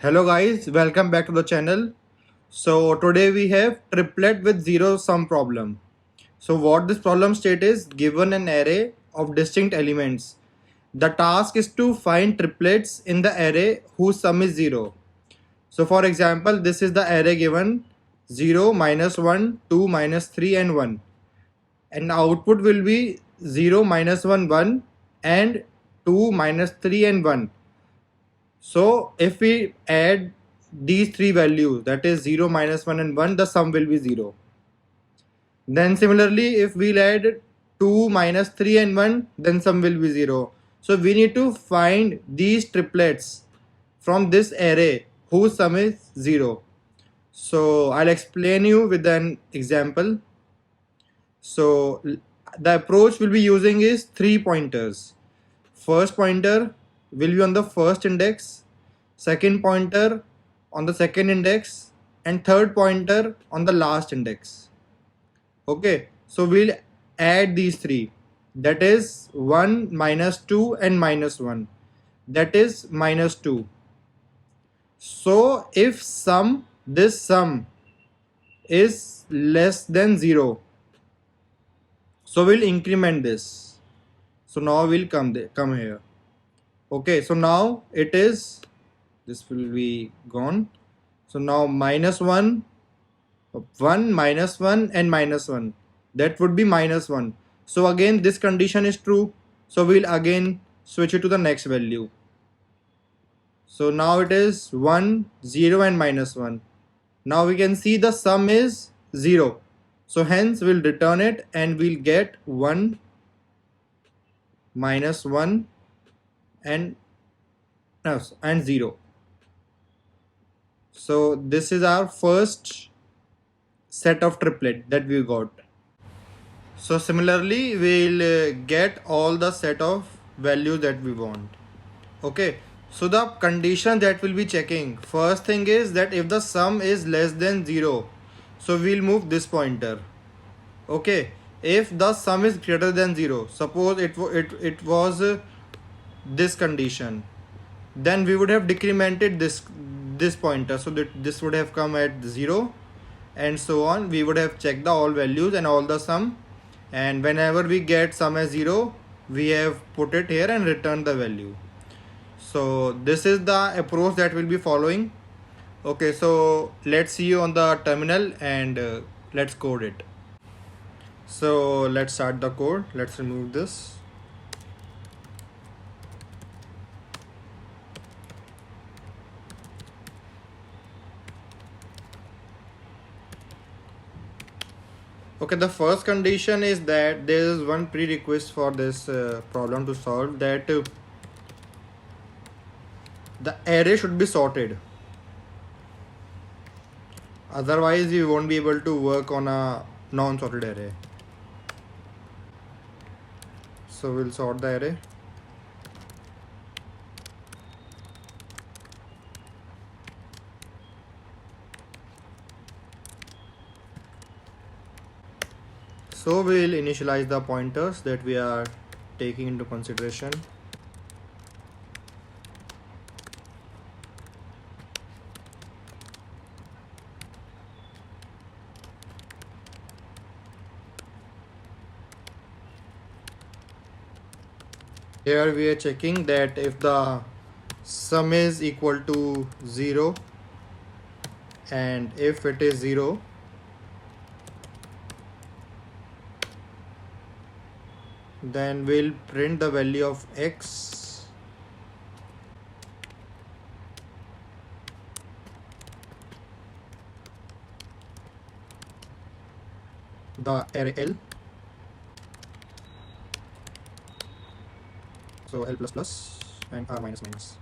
Hello guys, welcome back to the channel. So today we have triplet with zero sum problem. So what this problem state is, given an array of distinct elements. The task is to find triplets in the array whose sum is 0. So for example, this is the array given 0, minus 1, 2, minus 3 and 1. And output will be 0, minus 1, 1 and 2, minus 3 and 1. So if we add these three values, that is 0, minus 1 and 1, the sum will be 0. Then similarly, if we'll add 2, minus 3 and 1, then sum will be 0. So we need to find these triplets from this array whose sum is 0. So I'll explain you with an example. So the approach we'll be using is 3 pointers. First pointer will be on the first index, second pointer on the second index, and third pointer on the last index. Okay, so we'll add these three, that is 1, minus 2 and minus 1, that is minus 2. So if this sum is less than 0, so we'll increment this. So now we'll come here. Okay, so now this will be gone. So now minus 1, 1, minus 1 and minus 1, that would be minus 1. So again this condition is true, so we'll again switch it to the next value. So now it is 1, 0 and minus 1. Now we can see the sum is 0, so hence we'll return it and we'll get 1, minus 1 and 0. So this is our first set of triplet that we got. So similarly we'll get all the set of values that we want. Okay, so the condition that we'll be checking, first thing is that if the sum is less than 0, so we'll move this pointer. Okay, if the sum is greater than 0, suppose it was this condition, then we would have decremented this pointer, so that this would have come at 0 and so on. We would have checked the all values and all the sum, and whenever we get sum as 0, we have put it here and returned the value. So this is the approach that we'll be following. Okay, so let's see you on the terminal and let's code it. So let's start the code. Let's remove this. Okay, the first condition is that there is one prerequisite for this problem to solve, that the array should be sorted. Otherwise, we won't be able to work on a non-sorted array. So we'll sort the array. So we'll initialize the pointers that we are taking into consideration. Here we are checking that if the sum is equal to 0 and if it is 0, then we'll print the value of x, the array L, so L plus plus and R minus minus,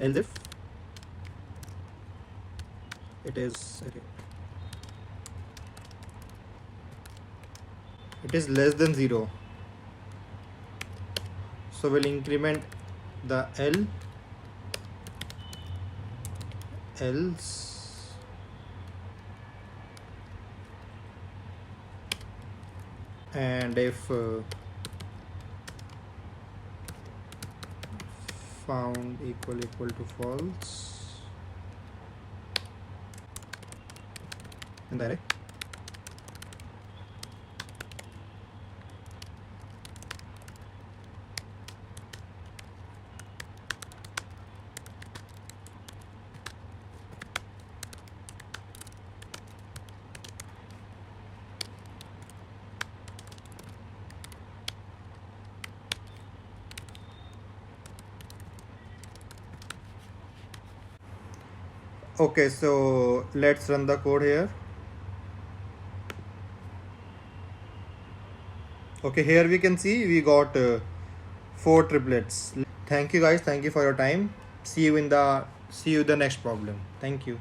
else if it is less than 0, so we'll increment the L, else, and if found equal to false in the array. Okay, so let's run the code here. Okay, here we can see we got 4 triplets. Thank you guys, thank you for your time. See you in the next problem. Thank you.